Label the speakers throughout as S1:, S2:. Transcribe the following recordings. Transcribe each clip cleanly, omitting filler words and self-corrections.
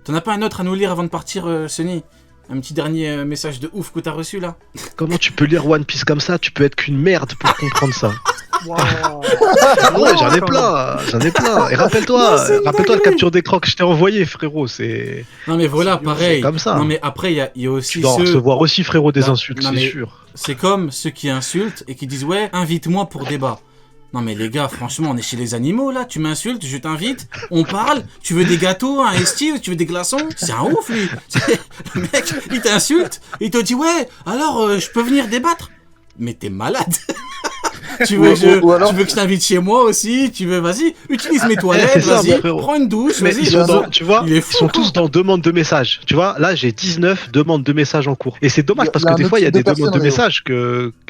S1: T'en as pas un autre à nous lire avant de partir, Sunny? Un petit dernier message de ouf que t'as reçu là?
S2: Comment tu peux lire One Piece comme ça? Tu peux être qu'une merde pour comprendre ça.
S3: Wow.
S2: Ouais, j'en ai plein. Et
S1: Non,
S2: rappelle-toi,
S1: c'est une
S2: rappelle-toi le
S1: dinguerie.
S2: capture d'écran que je t'ai envoyé, frérot. C'est
S1: Non mais voilà, pareil.
S2: comme ça.
S1: Non mais après, il y a
S2: Tu
S1: aussi
S2: dois
S1: ceux...
S2: recevoir aussi, frérot, des
S1: Non,
S2: insultes,
S1: non,
S2: c'est
S1: mais-
S2: sûr.
S1: C'est comme ceux qui insultent et qui disent ouais, invite-moi pour débat. Non mais les gars, franchement, on est chez les animaux là. Tu m'insultes, je t'invite, on parle. Tu veux des gâteaux, un esti, tu veux des glaçons? C'est un ouf lui. Le mec, il t'insulte, il te dit ouais, alors je peux venir débattre. Mais t'es malade. Tu veux,
S4: Ou alors-
S1: tu veux que je t'invite chez moi aussi? Tu veux, vas-y, utilise mes
S2: c'est
S1: toilettes,
S2: ça,
S1: vas-y,
S2: mon frérot.
S1: prends une douche,
S2: Mais
S1: vas-y.
S2: ils sont dans, tu vois,
S1: Il est
S2: ils
S1: fou,
S2: sont
S1: quoi.
S2: tous dans demande de messages. Tu vois, là j'ai 19 demandes de messages en cours. Et c'est dommage parce
S4: Il y a
S2: que
S4: un
S2: des fois il y a
S4: autre
S2: des
S4: type de
S2: demandes de
S4: personne,
S2: messages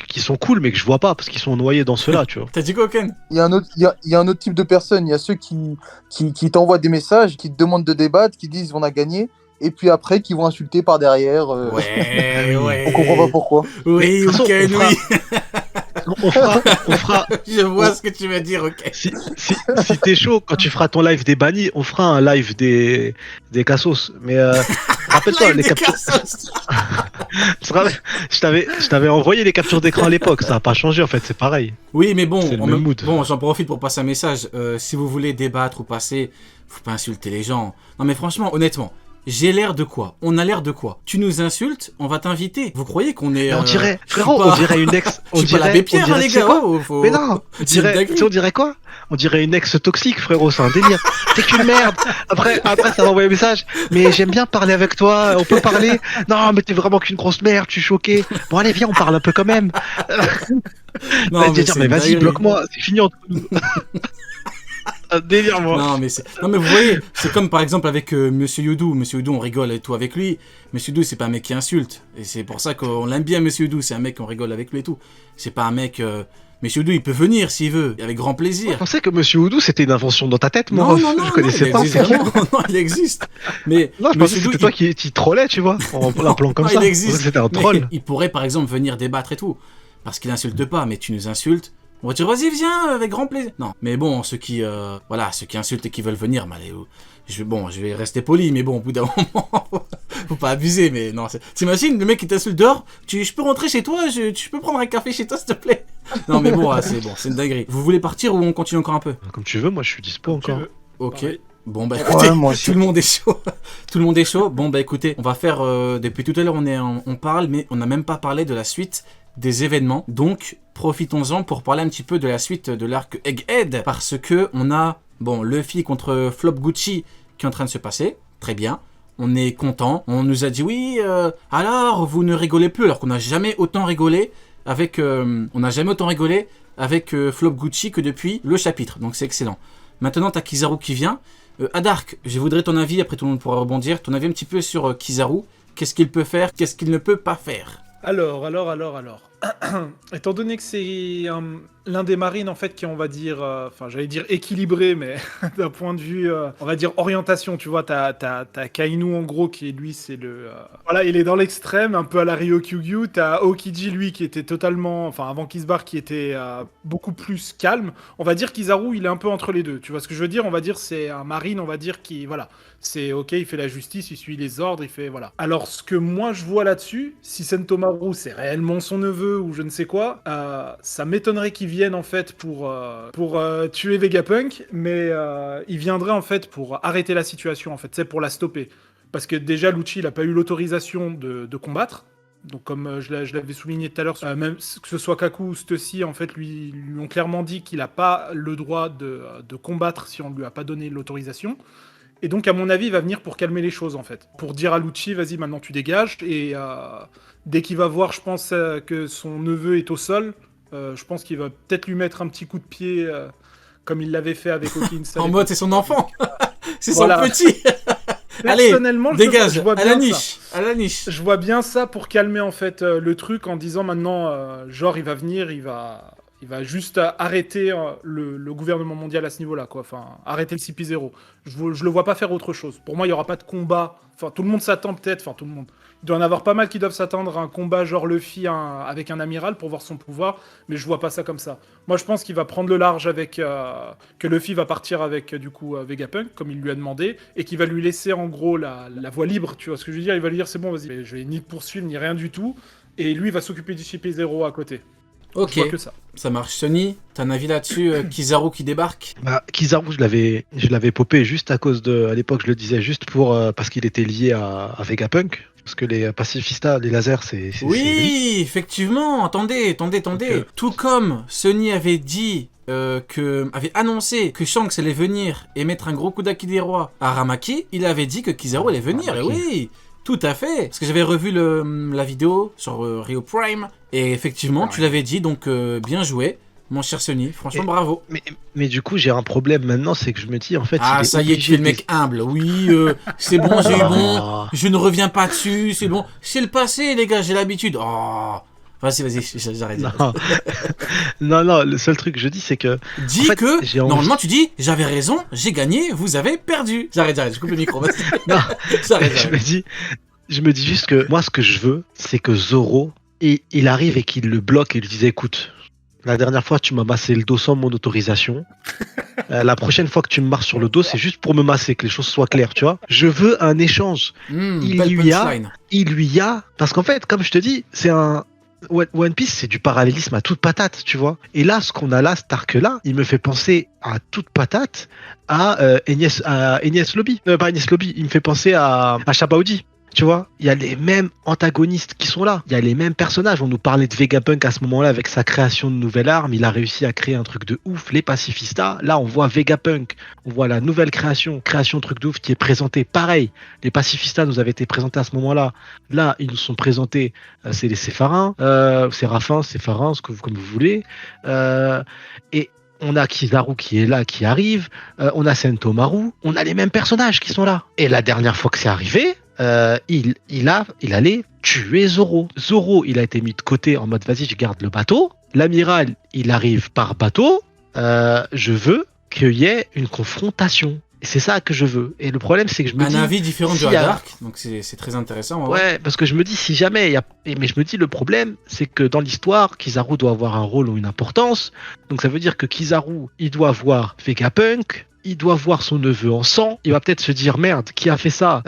S2: qui sont cool mais que je vois pas parce qu'ils sont noyés dans ceux-là, tu vois.
S1: T'as dit quoi, Ken?
S4: Il y a un autre type de personnes. Il y a ceux qui t'envoient des messages, qui te demandent de débattre, qui disent on a gagné, et puis après qui vont insulter par derrière.
S1: Ouais, ouais.
S4: On comprend pas pourquoi.
S1: Oui,
S2: De toute façon,
S1: ok,
S2: on fera-
S1: oui.
S2: On fera,
S1: Je vois ce que tu veux dire, ok.
S2: si t'es chaud, quand tu feras ton live des bannis, on fera un live des cassos. Mais rappelle-toi,
S1: Live
S2: les
S1: des
S2: captures.
S1: cassos.
S2: Je t'avais envoyé les captures d'écran à l'époque, ça a pas changé en fait, c'est pareil.
S1: Oui, mais bon,
S2: C'est le même mood.
S1: bon, j'en profite pour passer un message. Si vous voulez débattre ou passer, faut pas insulter les gens. Non, mais franchement, honnêtement, j'ai l'air de quoi? On a l'air de quoi? Tu nous insultes, on va t'inviter. Vous croyez qu'on est.
S2: Mais on dirait,
S1: je suis
S2: frérot,
S1: pas-
S2: on dirait une ex.
S1: Je suis pas l'abbé Pierre, hein, les
S2: tu sais
S1: gars.
S2: quoi
S1: Oh, faut...
S2: Mais non,
S1: C'est une dinguerie.
S2: tu sais, on dirait quoi? On dirait une ex toxique, frérot, c'est un délire. T'es qu'une merde. Après, ça va envoyer un message. Mais j'aime bien parler avec toi, on peut parler. Non, mais t'es vraiment qu'une grosse merde, je suis choqué. Bon, allez, viens, on parle un peu quand même.
S1: Non,
S2: Bah,
S1: mais
S2: dire,
S1: c'est
S2: mais
S1: une
S2: vas-y,
S1: dinguerie.
S2: bloque-moi, c'est fini entre nous. Un délire, moi.
S1: Non, mais vous voyez, c'est comme par exemple avec Monsieur Youdou. Monsieur Youdou, on rigole et tout avec lui. Monsieur Youdou, c'est pas un mec qui insulte. Et c'est pour ça qu'on l'aime bien, Monsieur Youdou. C'est un mec qu'on rigole avec lui et tout. C'est pas un mec. Monsieur Youdou, il peut venir s'il veut, avec grand
S2: Je
S1: plaisir.
S2: pensais que Monsieur Oudou c'était une invention dans ta tête, moi.
S1: Non, non, non,
S2: je connaissais
S1: il
S2: pas.
S1: existe vraiment. Non, il existe. Mais
S2: Non, je pensais
S1: Monsieur
S2: que
S1: Youdou,
S2: c'était toi qui trollais, tu vois, en l'appelant comme
S1: non,
S2: ça.
S1: il
S2: Je
S1: existe.
S2: pensais que c'était un
S1: Mais
S2: troll.
S1: il pourrait par exemple venir débattre et tout. Parce qu'il insulte pas, mais tu nous insultes. On va dire, vas-y, viens, avec grand plaisir. Non, mais bon, ceux qui insultent et qui veulent venir, bah, je vais rester poli, mais bon, au bout d'un moment, faut pas abuser, mais non. T'imagines, le mec qui t'insulte dehors, je peux rentrer chez toi, je peux prendre un café chez toi, s'il te plaît. Non, mais bon, c'est une dinguerie. Vous voulez partir ou on continue encore un peu?
S2: Comme tu veux, moi je suis dispo
S3: Tu
S2: encore.
S3: veux.
S1: Ok.
S3: Pareil.
S1: Bon bah écoutez,
S4: Ouais, moi aussi.
S1: tout le monde est chaud. Tout le monde est chaud. Bon bah écoutez, on va faire depuis tout à l'heure on parle, mais on n'a même pas parlé de la suite des événements. Donc profitons-en pour parler un petit peu de la suite de l'arc Egghead, parce que on a Luffy contre Flop Gucci qui est en train de se passer. Très bien. On est content. On nous a dit oui. Alors vous ne rigolez plus, alors qu'on n'a jamais autant rigolé avec Flop Gucci que depuis le chapitre. Donc c'est excellent. Maintenant, t'as Kizaru qui vient. Adark, je voudrais ton avis, après tout le monde pourra rebondir, ton avis un petit peu sur Kizaru. Qu'est-ce qu'il peut faire, qu'est-ce qu'il ne peut pas faire?
S3: Alors. Étant donné que c'est l'un des marines, en fait, qui, on va dire, j'allais dire équilibré, mais d'un point de vue, on va dire, orientation, tu vois, t'as Kainu, en gros, qui, lui, c'est le... voilà, il est dans l'extrême, un peu à la Ryokyugyu. T'as Aokiji, lui, qui était totalement... Enfin, avant qu'il se barre, qui était beaucoup plus calme. On va dire qu'Izaru, il est un peu entre les deux. Tu vois ce que je veux dire? On va dire, c'est un marine, on va dire, qui... Voilà. C'est ok, il fait la justice, il suit les ordres, il fait... Voilà. Alors, ce que moi, je vois là-dessus, si Sentomaru, c'est réellement son neveu ou je ne sais quoi, ça m'étonnerait qu'il vienne, en fait, pour tuer Vegapunk, mais il viendrait, en fait, pour arrêter la situation, en fait, c'est pour la stopper. Parce que déjà, Lucci, il n'a pas eu l'autorisation de combattre. Donc, comme je l'avais souligné tout à l'heure, même que ce soit Kaku ou Stussy, en fait, lui ont clairement dit qu'il n'a pas le droit de combattre si on ne lui a pas donné l'autorisation. Et donc, à mon avis, il va venir pour calmer les choses, en fait. Pour dire à Lucci, vas-y, maintenant tu dégages. Et dès qu'il va voir, je pense, que son neveu est au sol, je pense qu'il va peut-être lui mettre un petit coup de pied, comme il l'avait fait avec Hawkins.
S1: En mode, c'est son enfant. C'est
S3: Voilà.
S1: son petit. Allez,
S3: Personnellement,
S1: dégage,
S3: je vois
S1: à
S3: bien
S1: la
S3: ça.
S1: niche, à la niche.
S3: Je vois bien ça pour calmer, en fait, le truc, en disant maintenant, genre, il va venir, il va Il va juste arrêter le gouvernement mondial à ce niveau-là, quoi. Enfin, arrêter le CP0. Je le vois pas faire autre chose. Pour moi, il y aura pas de combat. Enfin, tout le monde s'attend peut-être. Enfin, tout le monde. Il doit y en avoir pas mal qui doivent s'attendre à un combat genre Luffy avec un amiral pour voir son pouvoir, mais je vois pas ça comme ça. Moi, je pense qu'il va prendre le large avec que Luffy va partir avec du coup Vegapunk comme il lui a demandé et qu'il va lui laisser en gros la voie libre. Tu vois ce que je veux dire? Il va lui dire c'est bon, vas-y, je vais ni te poursuivre ni rien du tout. Et lui, il va s'occuper du CP0 à côté.
S1: Ok,
S3: Je vois que ça.
S1: ça marche. Sony, t'as un avis là-dessus? Kizaru qui débarque?
S2: Bah, Kizaru, je l'avais popé juste à cause de, à l'époque, je le disais juste parce qu'il était lié à Vegapunk. Parce que les pacifistas, les lasers, c'est lui.
S1: Oui, effectivement. Attendez. Tout comme Sony avait dit, avait annoncé que Shanks allait venir et mettre un gros coup d'Aki des rois à Ramaki, il avait dit que Kizaru allait venir. Et
S2: Ramaki.
S1: oui, tout à fait. Parce que j'avais revu la vidéo sur Rio Prime et effectivement, tu l'avais dit. Donc bien joué, mon cher Sony. Franchement,
S2: Et-
S1: bravo.
S2: Mais du coup, j'ai un problème maintenant, c'est que je me dis, en fait,
S1: Ah,
S2: il est
S1: ça y est, tu
S2: obligé
S1: es le mec humble. Oui, c'est bon, j'ai eu bon.
S2: Ah.
S1: Je ne reviens pas dessus, c'est bon. C'est le passé, les gars, j'ai l'habitude. Oh. Vas-y, j'arrête.
S2: Non, le seul truc que je dis, c'est que.
S1: Dis
S2: en fait,
S1: que,
S2: j'ai envie-
S1: normalement, tu dis, j'avais raison, j'ai gagné, vous avez perdu. J'arrête, je coupe le micro, vas-y.
S2: Non,
S1: J'arrête.
S2: je me dis juste que moi, ce que je veux, c'est que Zoro, il arrive et qu'il le bloque et lui dise, écoute, la dernière fois, tu m'as massé le dos sans mon autorisation. La prochaine fois que tu me marches sur le dos, c'est juste pour me masser, que les choses soient claires, tu vois. Je veux un échange.
S1: Belle
S2: lui a-
S1: punchline.
S2: Il lui a, parce qu'en fait, comme je te dis, c'est un One Piece, c'est du parallélisme à toute patate, tu vois. Et là, ce qu'on a là, cet arc-là, il me fait penser à toute patate à Enies Lobby. Pas Enies Lobby, il me fait penser à Shabaudi. Tu vois, il y a les mêmes antagonistes qui sont là. Il y a les mêmes personnages. On nous parlait de Vegapunk à ce moment-là avec sa création de nouvelles armes. Il a réussi à créer un truc de ouf. Les pacifistas. Là, on voit Vegapunk. On voit la nouvelle création truc de ouf qui est présentée. Pareil, les pacifistas nous avaient été présentés à ce moment-là. Là, ils nous sont présentés. C'est les Séfarins, Séraphins, Séfarins, comme vous voulez. Et on a Kizaru qui est là, qui arrive. On a Sentomaru. On a les mêmes personnages qui sont là. Et la dernière fois que c'est arrivé, il allait tuer Zoro. Zoro, il a été mis de côté en mode vas-y, je garde le bateau. L'amiral, il arrive par bateau. Je veux qu'il y ait une confrontation. Et c'est ça que je veux. Et le problème, c'est que je me dis...
S1: Un avis différent
S2: s'il
S1: du
S2: y a-
S1: Dark, donc c'est très intéressant. on va voir.
S2: Ouais, parce que je me dis, si jamais il y a... Mais je me dis, le problème, c'est que dans l'histoire, Kizaru doit avoir un rôle ou une importance. Donc ça veut dire que Kizaru, il doit voir Vegapunk, il doit voir son neveu en sang. Il va peut-être se dire, merde, qui a fait ça?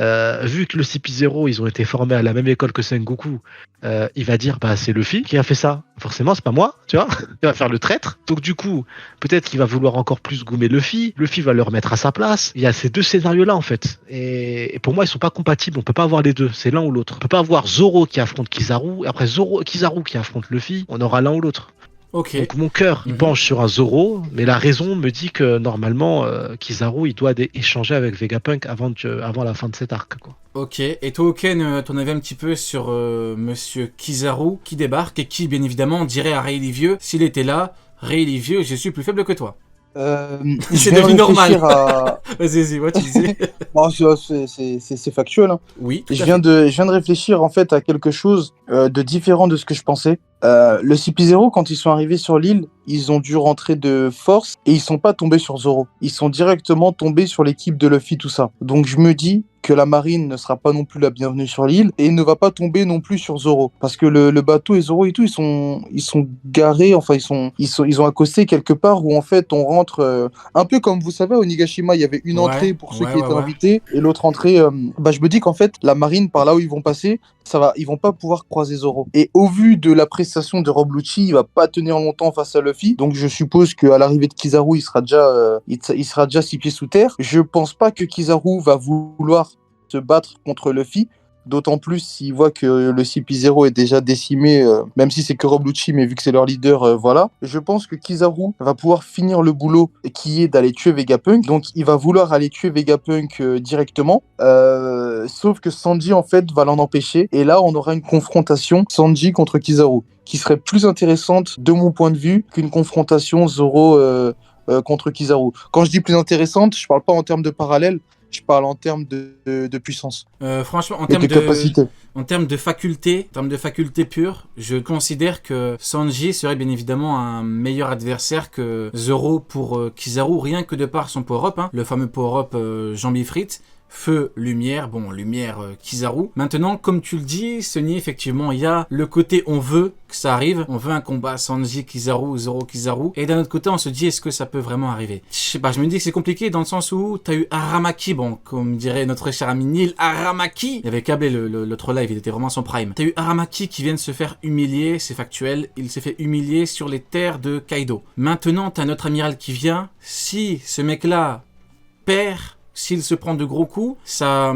S2: Vu que le CP0, ils ont été formés à la même école que Sengoku, il va dire, bah c'est Luffy qui a fait ça. Forcément, c'est pas moi, tu vois. Il va faire le traître. Donc du coup, peut-être qu'il va vouloir encore plus gommer Luffy. Luffy va le remettre à sa place. Il y a ces deux scénarios-là, en fait. Et pour moi, ils sont pas compatibles. On peut pas avoir les deux. C'est l'un ou l'autre. On peut pas avoir Zoro qui affronte Kizaru, et après Kizaru qui affronte Luffy. On aura l'un ou l'autre.
S1: Ok.
S2: Donc mon cœur, il
S1: Mhm.
S2: penche sur un Zoro, mais la raison me dit que normalement, Kizaru, il doit échanger avec Vegapunk avant la fin de cet arc, quoi.
S1: Ok. Et toi, Oken, ton avis un petit peu sur Monsieur Kizaru qui débarque et qui, bien évidemment, dirait à Ray Vieux, s'il était là, Ray Vieux, je suis plus faible que toi.
S4: Je
S1: C'est
S4: viens
S1: devenu normal.
S4: réfléchir à...
S1: Vas-y, moi tu disais.
S4: Bon, c'est factuel, hein.
S1: Oui. tout
S4: Je
S1: à
S4: viens de réfléchir en fait à quelque chose de différent de ce que je pensais. Le CP0, quand ils sont arrivés sur l'île, ils ont dû rentrer de force et ils sont pas tombés sur Zoro. Ils sont directement tombés sur l'équipe de Luffy, tout ça. Donc je me dis que la marine ne sera pas non plus la bienvenue sur l'île et ne va pas tomber non plus sur Zoro. Parce que le bateau et Zoro et tout, ils sont garés, enfin ils ont accosté quelque part où en fait on rentre un peu comme vous savez, au Nigashima, il y avait une
S1: Ouais,
S4: entrée pour ceux
S1: ouais,
S4: qui
S1: ouais,
S4: étaient
S1: ouais.
S4: invités et l'autre entrée, je me dis qu'en fait la marine par là où ils vont passer, ils vont pas pouvoir croiser Zoro. Et au vu de la prestation de Rob Lucci, il va pas tenir longtemps face à Luffy. Donc je suppose qu'à l'arrivée de Kizaru, il sera déjà 6 pieds sous terre. Je pense pas que Kizaru va vouloir se battre contre Luffy. D'autant plus s'il voit que le CP0 est déjà décimé, même si c'est que Rob Lucci, mais vu que c'est leur leader, voilà. Je pense que Kizaru va pouvoir finir le boulot qui est d'aller tuer Vegapunk. Donc il va vouloir aller tuer Vegapunk directement. Sauf que Sanji, en fait, va l'en empêcher. Et là, on aura une confrontation Sanji contre Kizaru, qui serait plus intéressante, de mon point de vue, qu'une confrontation Zoro contre Kizaru. Quand je dis plus intéressante, je parle pas en termes de parallèle, Je parle en termes de puissance
S1: Franchement,
S4: et de capacité.
S1: en termes de faculté pure, je considère que Sanji serait bien évidemment un meilleur adversaire que Zoro pour Kizaru, rien que de par son power-up, hein, le fameux power-up Jambi Frites. Feu, lumière, lumière, Kizaru. Maintenant, comme tu le dis, Sunny, effectivement, il y a le côté on veut que ça arrive, on veut un combat Sanji, Kizaru, Zoro, Kizaru, et d'un autre côté, on se dit, est-ce que ça peut vraiment arriver? Je sais pas, je me dis que c'est compliqué dans le sens où t'as eu Aramaki, comme dirait notre cher ami Neil, Aramaki, il avait câblé l'autre live, il était vraiment son prime. T'as eu Aramaki qui vient de se faire humilier, c'est factuel, il s'est fait humilier sur les terres de Kaido. Maintenant, t'as notre amiral qui vient, si ce mec-là perd, s'il se prend de gros coups, ça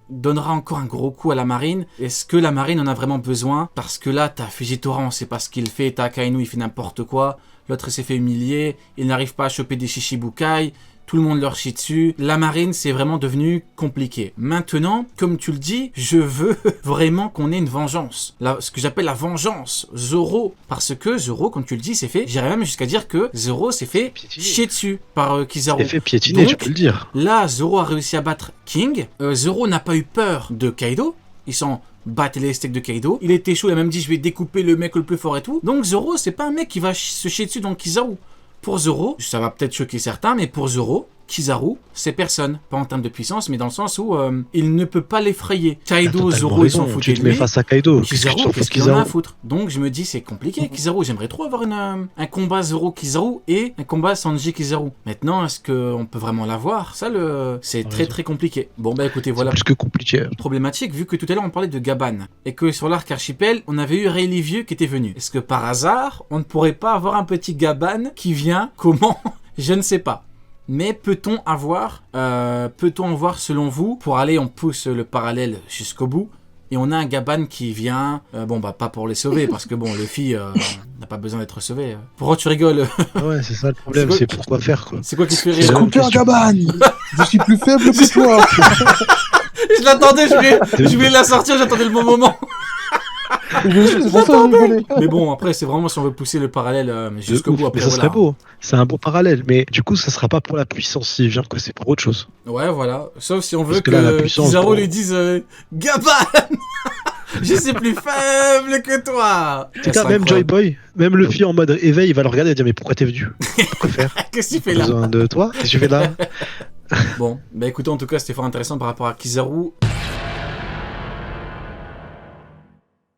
S1: donnera encore un gros coup à la marine. Est-ce que la marine en a vraiment besoin? Parce que là, t'as Fujitora, on sait pas ce qu'il fait, t'as Akainu, il fait n'importe quoi, l'autre il s'est fait humilier, il n'arrive pas à choper des Shichibukai, tout le monde leur chie dessus. La marine, c'est vraiment devenu compliqué. Maintenant, comme tu le dis, je veux vraiment qu'on ait une vengeance. Ce que j'appelle la vengeance. Zoro. Parce que Zoro, comme tu le dis, c'est fait. J'irais même jusqu'à dire que Zoro s'est fait chier dessus par Kizaru.
S2: Il fait piétiner,
S1: Donc,
S2: tu peux le dire.
S1: Là, Zoro a réussi à battre King. Zoro n'a pas eu peur de Kaido. Ils s'en battent les steaks de Kaido. Il était chaud, il a même dit je vais découper le mec le plus fort et tout. Donc Zoro, c'est pas un mec qui va se chier dessus dans Kizaru. Pour Zoro, ça va peut-être choquer certains, mais pour Zoro, Kizaru, c'est personne. Pas en termes de puissance, mais dans le sens où il ne peut pas l'effrayer. Kaido, Zoro, ils sont foutus
S2: tu
S1: de
S2: te mets
S1: lui.
S2: face à Kaido.
S1: Kizaru, qu'est-ce qu'il en a à foutre? Donc je me dis, c'est compliqué. Kizaru, j'aimerais trop avoir un combat Zoro-Kizaru et un combat Sanji-Kizaru. Maintenant, est-ce qu'on peut vraiment l'avoir? Ça, c'est très très compliqué. Bon, bah écoutez, voilà.
S2: C'est plus que compliqué.
S1: Problématique, vu que tout à l'heure on parlait de Gaban et que sur l'arc Archipel, on avait eu Rayleigh Vieux qui était venu. Est-ce que par hasard, on ne pourrait pas avoir un petit Gaban qui vient? Comment? Je ne sais pas. Mais peut-on avoir selon vous, pour aller, on pousse le parallèle jusqu'au bout, et on a un Gaban qui vient, pas pour les sauver, parce que les filles n'a pas besoin d'être sauvées. Pourquoi tu rigoles?
S2: Ouais, c'est ça le problème, c'est pourquoi faire quoi.
S1: C'est quoi qui te fait
S4: J'ai
S1: rire?
S4: coupé un Gaban. Je suis plus faible que toi.
S1: Je l'attendais, je voulais la sortir, j'attendais le bon moment.
S4: C'est pour ça que je rigolais.
S1: Mais bon, après, c'est vraiment si on veut pousser le parallèle jusqu'au bout. Après,
S2: Mais ça
S1: voilà.
S2: serait beau, c'est un beau parallèle, mais du coup ça sera pas pour la puissance s'il vient, quoi, c'est pour autre chose.
S1: Ouais, voilà. Sauf si on veut
S2: Parce que là, la
S1: que
S2: puissance,
S1: Kizaru
S2: bon.
S1: lui dise Gaban. Je suis plus faible que toi.
S2: C'est quand même Joy Boy, même le fille en mode éveil, il va le regarder et dire mais pourquoi t'es venu? Pourquoi faire?
S1: Qu'est-ce que tu fais
S2: J'ai
S1: là?
S2: besoin de toi? Qu'est-ce que tu fais là?
S1: Bon, bah écoutez, en tout cas, c'était fort intéressant par rapport à Kizaru.